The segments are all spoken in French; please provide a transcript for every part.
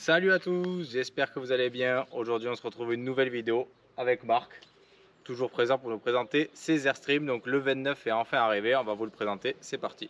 Salut à tous, j'espère que vous allez bien. Aujourd'hui on se retrouve une nouvelle vidéo avec Marc, toujours présent pour nous présenter ses Airstream. Donc le 29 est enfin arrivé, on va vous le présenter, c'est parti.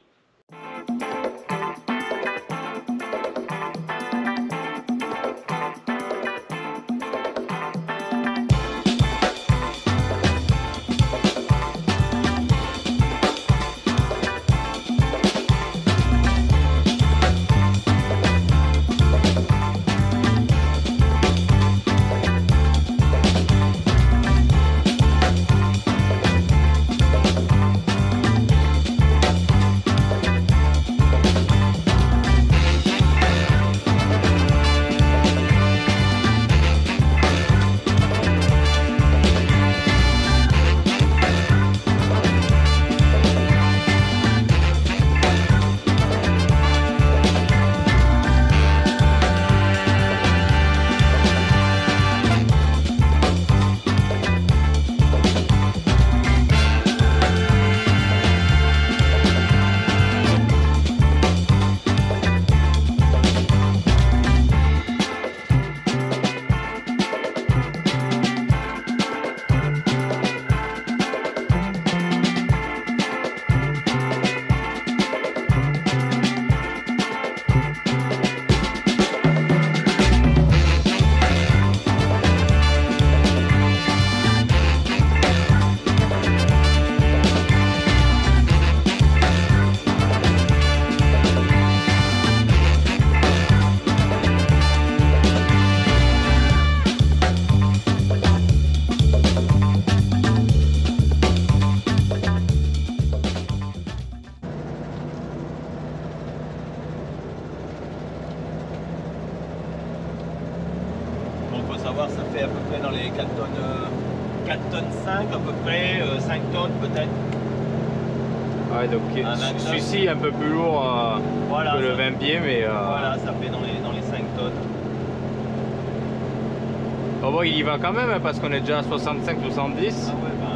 Savoir, ça fait à peu près dans les 4 tonnes 5 à peu près, 5 tonnes peut-être. Ouais, donc celui-ci un peu plus lourd voilà, que le 20 pieds, mais voilà, ça fait dans les 5 tonnes. Oh bon, il y va quand même, hein, parce qu'on est déjà à 65-70. Ah ouais, bah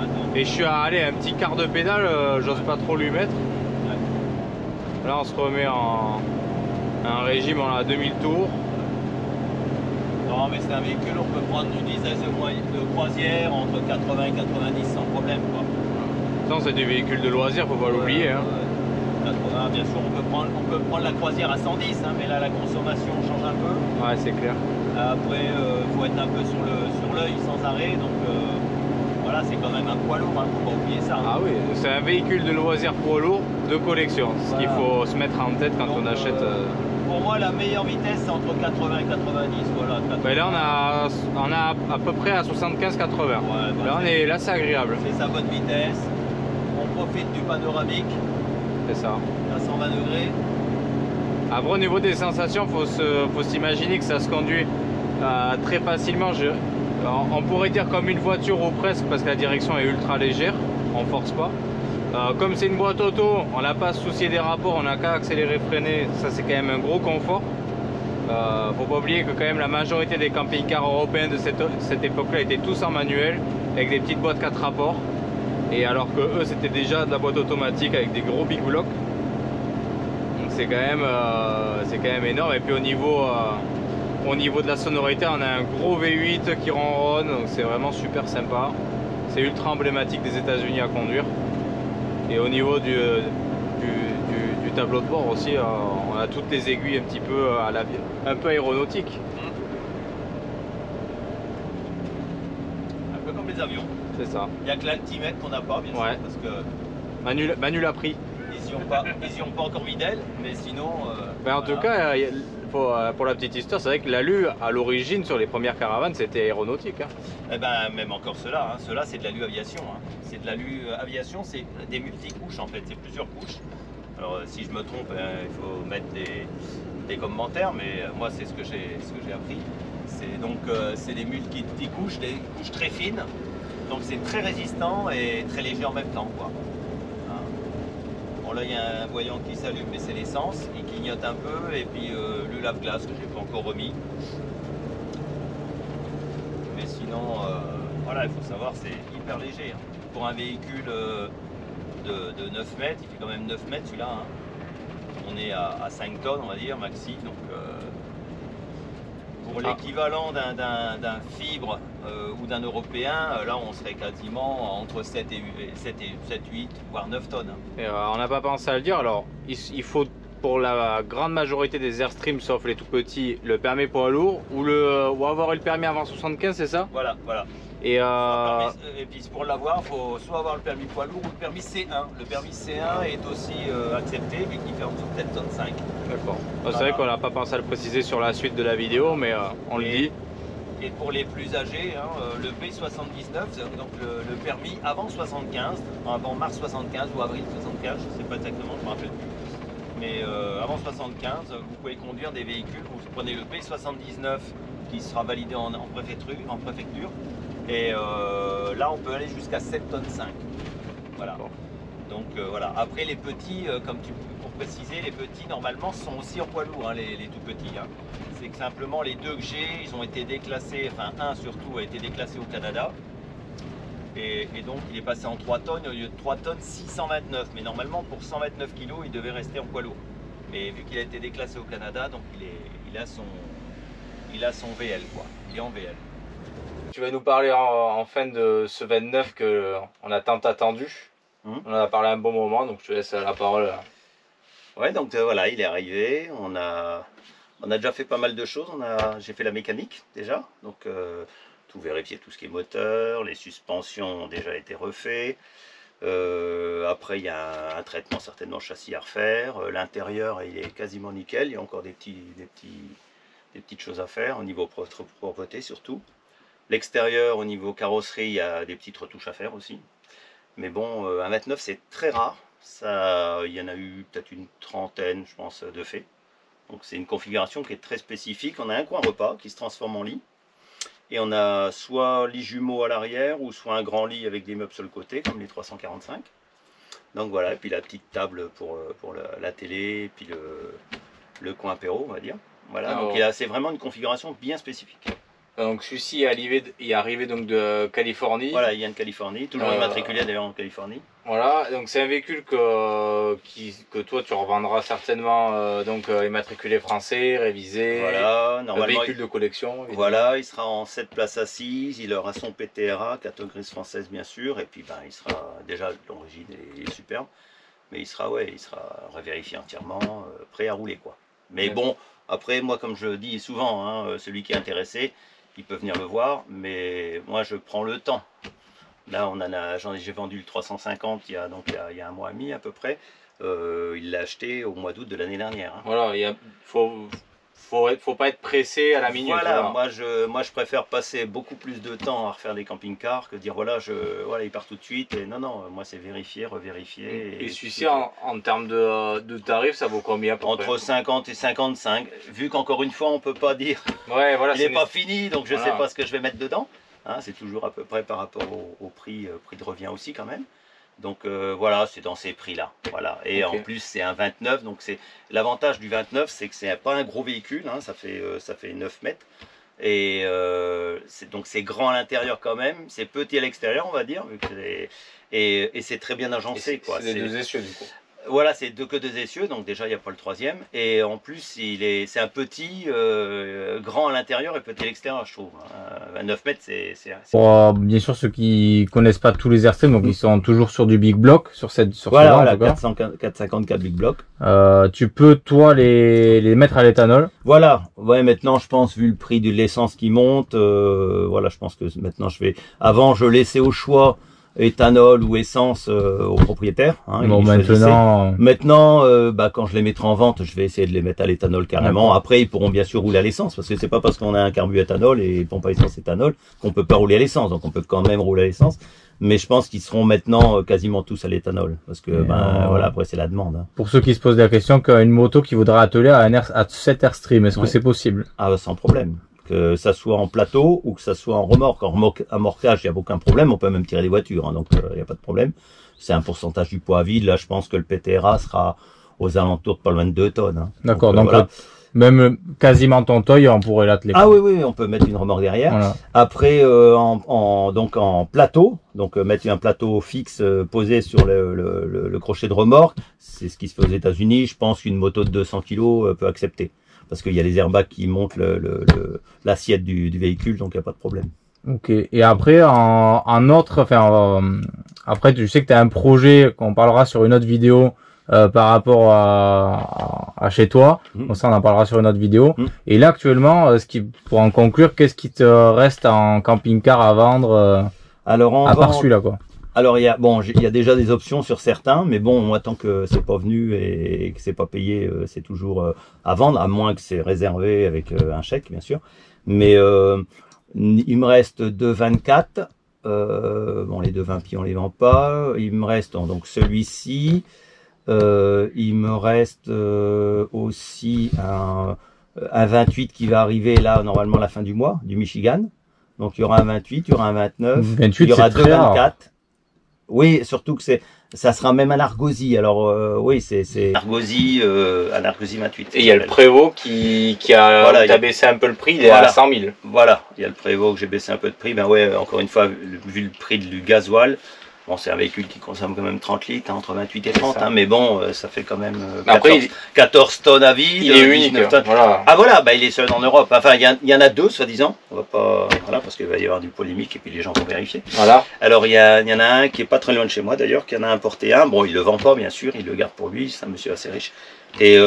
attends. Et je suis à aller un petit quart de pédale, j'ose pas trop lui mettre. Ouais. Là on se remet en régime, on a 2000 tours. Non mais c'est un véhicule, on peut prendre une vitesse de croisière entre 80 et 90 sans problème quoi. Ça c'est des véhicules de loisirs, faut pas l'oublier. Hein. 80 bien sûr, on peut prendre la croisière à 110, hein, mais là la consommation change un peu. Ouais, c'est clair. Après faut être un peu sur l'œil sans arrêt, donc voilà, c'est quand même un poids lourd, hein, faut pas oublier ça. Hein. Ah oui, c'est un véhicule de loisirs poids lourd de collection, ce qu'il faut se mettre en tête quand on achète. Pour moi, la meilleure vitesse, c'est entre 80 et 90. Voilà, 80. Ben là, on a à peu près à 75-80. Ouais, bah là, c'est agréable. C'est sa bonne vitesse. On profite du panoramique. C'est ça. À 120 degrés. Après, au niveau des sensations, faut s'imaginer que ça se conduit très facilement. On pourrait dire comme une voiture ou presque, parce que la direction est ultra légère. On force pas. Comme c'est une boîte auto, on n'a pas à se soucier des rapports, on n'a qu'à accélérer, freiner, ça c'est quand même un gros confort. Faut pas oublier que quand même la majorité des camping-cars européens de cette époque-là étaient tous en manuel, avec des petites boîtes 4 rapports. Et alors que eux c'était déjà de la boîte automatique avec des gros big blocks. Donc c'est quand même énorme. Et puis au niveau de la sonorité, on a un gros V8 qui ronronne, donc c'est vraiment super sympa. C'est ultra emblématique des États-Unis à conduire. Et au niveau du tableau de bord aussi, on a toutes les aiguilles un petit peu un peu aéronautique. Un peu comme les avions. C'est ça. Il n'y a que l'altimètre qu'on n'a pas, bien sûr, parce que Manu l'a pris. Ils n'y ont pas encore mis d'aile, mais sinon. En tout cas, pour la petite histoire, c'est vrai que l'alu à l'origine sur les premières caravanes c'était aéronautique. Hein. Eh ben, même encore cela, hein. Cela c'est de l'alu aviation. Hein. C'est de l'alu aviation, c'est des multicouches en fait, c'est plusieurs couches. Alors si je me trompe, il faut mettre des commentaires, mais moi c'est ce que j'ai appris. C'est donc c'est des multi-couches, des couches très fines, donc c'est très résistant et très léger en même temps, quoi. Bon là il y a un voyant qui s'allume, mais c'est l'essence, il clignote un peu, et puis le lave-glace que j'ai pas encore remis. Mais sinon, voilà, il faut savoir, c'est hyper léger. Hein. Pour un véhicule de 9 mètres, il fait quand même 9 mètres celui-là. Hein. On est à 5 tonnes, on va dire, maxi. Donc Pour l'équivalent d'un fibre ou d'un européen, là on serait quasiment entre 7 et 8, voire 9 tonnes. Et, on n'a pas pensé à le dire, alors il faut pour la grande majorité des Airstream, sauf les tout petits, le permis poids lourd ou avoir eu le permis avant 75, c'est ça? Voilà, voilà. Et puis pour l'avoir, il faut soit avoir le permis poids lourd ou le permis C1. Le permis C1 est aussi accepté vu qu'il fait en dessous de 7 tonnes 5. D'accord. C'est vrai qu'on n'a pas pensé à le préciser sur la suite de la vidéo, mais on le dit. Et pour les plus âgés, le B79, donc le permis avant 75, avant mars 75 ou avril 75, je ne sais pas exactement, je ne me rappelle plus. Mais avant 75, vous pouvez conduire des véhicules, vous prenez le B79 qui sera validé en préfecture. Et là, on peut aller jusqu'à 7 tonnes 5. Voilà. Donc voilà. Après, les petits, pour préciser, les petits normalement sont aussi en poids lourd, hein, les tout petits. Hein. C'est que simplement les deux que j'ai, ils ont été déclassés, enfin un surtout a été déclassé au Canada. Et donc il est passé en 3 tonnes au lieu de 3 tonnes 629. Mais normalement pour 129 kg, il devait rester en poids lourd. Mais vu qu'il a été déclassé au Canada, donc il a son VL quoi. Il est en VL. Tu vas nous parler en fin de ce 29 qu'on a tant attendu. On en a parlé un bon moment, donc je te laisse la parole. Ouais, donc voilà, il est arrivé. On a déjà fait pas mal de choses. J'ai fait la mécanique déjà, donc tout vérifier, tout ce qui est moteur, les suspensions ont déjà été refaits. Après, il y a un traitement certainement châssis à refaire. L'intérieur, il est quasiment nickel. Il y a encore des petites choses à faire au niveau propreté surtout. L'extérieur, au niveau carrosserie, il y a des petites retouches à faire aussi. Mais bon, un 29, c'est très rare. Il y en a eu peut-être une trentaine, je pense, de faits. Donc c'est une configuration qui est très spécifique. On a un coin repas qui se transforme en lit. Et on a soit lit jumeau à l'arrière, ou soit un grand lit avec des meubles sur le côté, comme les 345. Donc voilà, et puis la petite table pour la télé, et puis le coin apéro, on va dire. Voilà, donc c'est vraiment une configuration bien spécifique. Donc celui-ci est arrivé donc de Californie. Voilà, il vient de Californie, toujours immatriculé d'ailleurs en Californie. Voilà, donc c'est un véhicule que toi tu revendras certainement, donc immatriculé français, révisé, voilà, normalement, véhicule de collection. Évidemment. Voilà, il sera en 7 places assises, il aura son PTRA, catégorie française bien sûr, et puis ben, il sera déjà l'origine est superbe, mais il sera revérifié entièrement, prêt à rouler quoi. Mais bon, après moi comme je dis souvent, hein, celui qui est intéressé, il peut venir me voir, mais moi je prends le temps. Là, j'ai vendu le 350 il y a un mois et demi à peu près. Il l'a acheté au mois d'août de l'année dernière. Hein. Voilà, il faut pas être pressé à la minute. Voilà, moi je préfère passer beaucoup plus de temps à refaire des camping-cars que dire voilà, il part tout de suite. Et non, moi c'est vérifier, revérifier. Et celui-ci, en termes de tarifs, ça vaut combien entre 50 et 55. Vu qu'encore une fois, on peut pas dire voilà, il n'est pas fini, donc je sais pas ce que je vais mettre dedans. Hein, c'est toujours à peu près par rapport au prix de revient aussi quand même. Donc voilà, c'est dans ces prix-là. Voilà. Et en plus, c'est un 29. Donc l'avantage du 29, c'est que c'est pas un gros véhicule. Hein, ça fait 9 mètres. Et donc c'est grand à l'intérieur quand même. C'est petit à l'extérieur, on va dire. Et c'est très bien agencé. C'est des 2 essieux du coup. Voilà, c'est que 2 essieux, donc déjà il n'y a pas le 3e. Et en plus, c'est un petit, grand à l'intérieur et petit à l'extérieur, je trouve. 9 mètres, c'est Pour bien sûr ceux qui connaissent pas tous les Airstream, donc ils sont toujours sur du Big Block, sur voilà, 454 Big Block. Tu peux toi les mettre à l'éthanol. Voilà, ouais, maintenant je pense vu le prix de l'essence qui monte, voilà, je pense que maintenant avant je laissais au choix éthanol ou essence aux propriétaires. Hein, bon, maintenant, quand je les mettrai en vente, je vais essayer de les mettre à l'éthanol carrément. Après, ils pourront bien sûr rouler à l'essence, parce que c'est pas parce qu'on a un carbu éthanol et pompe à essence éthanol qu'on peut pas rouler à l'essence. Donc on peut quand même rouler à l'essence. Mais je pense qu'ils seront maintenant quasiment tous à l'éthanol, parce que voilà, après c'est la demande. Hein. Pour ceux qui se posent la question, qu'une moto qui voudra atteler à 7 Airstream, est-ce que c'est possible? Ah, sans problème. Que ça soit en plateau ou que ça soit en remorque. En remorquage, il n'y a aucun problème, on peut même tirer des voitures, hein, donc il n'y a pas de problème. C'est un pourcentage du poids à vide. Là, je pense que le PTRA sera aux alentours de pas loin de 2 tonnes. Hein. D'accord, donc voilà. Même quasiment ton toy, on pourrait l'atteler. Ah oui, on peut mettre une remorque derrière. Voilà. Après, donc en plateau, donc mettre un plateau fixe posé sur le crochet de remorque, c'est ce qui se fait aux États-Unis. Je pense qu'une moto de 200 kg peut accepter. parce qu'il y a les airbags qui montent l'assiette du véhicule, donc il n'y a pas de problème. Ok. Et après, après, tu sais que tu as un projet qu'on parlera sur une autre vidéo par rapport à chez toi. Donc ça, on en parlera sur une autre vidéo. Et là, actuellement, pour en conclure, qu'est-ce qui te reste en camping-car à vendre Alors, à part celui-là, quoi? Alors, il y a déjà des options sur certains, mais bon, moi, tant que c'est pas venu et que c'est pas payé, c'est toujours à vendre, à moins que c'est réservé avec un chèque, bien sûr. Mais il me reste 2,24. Bon, les 2,20 pieds, on les vend pas. Il me reste donc celui-ci. Il me reste aussi un 28 qui va arriver là, normalement, à la fin du mois, du Michigan. Donc, il y aura un 28, il y aura un 29. 28, il y aura c'est 2,24. Oui, surtout que ça sera même un Argosy. Alors oui, c'est Argosy, un Argosy 28. Et il y a le Prévost qui a baissé un peu le prix, il est à 100 000. Voilà, il y a le Prévost que j'ai baissé un peu de prix. Ben ouais, encore une fois, vu le prix du gasoil, bon, c'est un véhicule qui consomme quand même 30 litres, hein, entre 28 et 30, hein, mais bon, ça fait quand même 14 tonnes à vide. Il est unique. Voilà. Ah voilà, bah, il est seul en Europe. Enfin, il y en a deux, soi-disant. On va pas, voilà, parce qu'il va y avoir du polémique et puis les gens vont vérifier. Voilà. Alors, il y en a un qui est pas très loin de chez moi d'ailleurs, qui en a importé un. Bon, il le vend pas, bien sûr, il le garde pour lui. C'est un monsieur assez riche. Et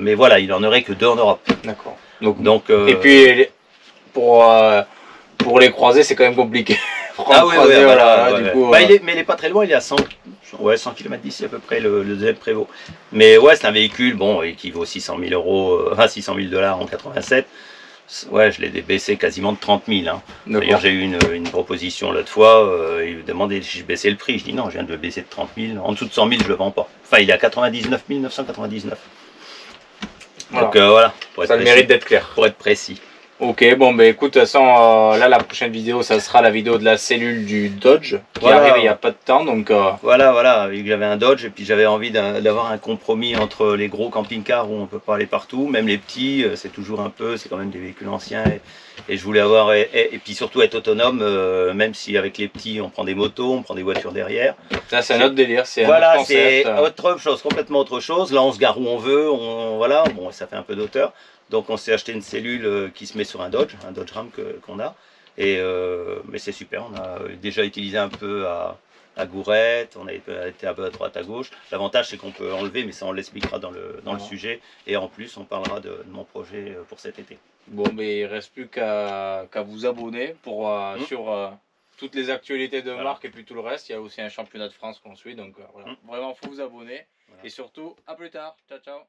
mais voilà, il en aurait que deux en Europe. D'accord. Donc et puis pour les croiser, c'est quand même compliqué. Ah oui, voilà, du coup, mais il est pas très loin, il est à 100 km d'ici à peu près, le deuxième Prévost. Mais ouais, c'est un véhicule, bon, et qui vaut 600 000 euros, enfin 600 000 $ en 87. Ouais, je l'ai baissé quasiment de 30 000. Hein. D'ailleurs, j'ai eu une proposition l'autre fois, il me demandait si je baissais le prix. Je dis non, je viens de le baisser de 30 000. En dessous de 100 000, je le vends pas. Enfin, il est à 99 999. Voilà. Donc voilà. Ça a le mérite d'être clair. Pour être précis. Ok, bon, bah écoute, de toute façon, là, la prochaine vidéo, ça sera la vidéo de la cellule du Dodge, qui est arrivée il n'y a pas de temps, donc... Voilà, vu que j'avais un Dodge, et puis j'avais envie d'avoir un compromis entre les gros camping-cars où on peut pas aller partout, même les petits, c'est toujours un peu, c'est quand même des véhicules anciens, et je voulais avoir, et puis surtout être autonome, même si avec les petits, on prend des motos, on prend des voitures derrière. Ça, c'est un autre délire, c'est voilà, un autre concept. c'est autre chose, complètement autre chose. Là, on se gare où on veut, voilà, bon, ça fait un peu d'auteur. Donc on s'est acheté une cellule qui se met sur un Dodge Ram qu'on a. Mais c'est super, on a déjà utilisé un peu à Gourette, on a été un peu à droite à gauche. L'avantage c'est qu'on peut enlever, mais ça on l'expliquera dans le sujet. Et en plus on parlera de mon projet pour cet été. Bon, mais il ne reste plus qu'à vous abonner sur toutes les actualités de marque et puis tout le reste. Il y a aussi un championnat de France qu'on suit, donc voilà. Vraiment, il faut vous abonner. Voilà. Et surtout, à plus tard. Ciao, ciao.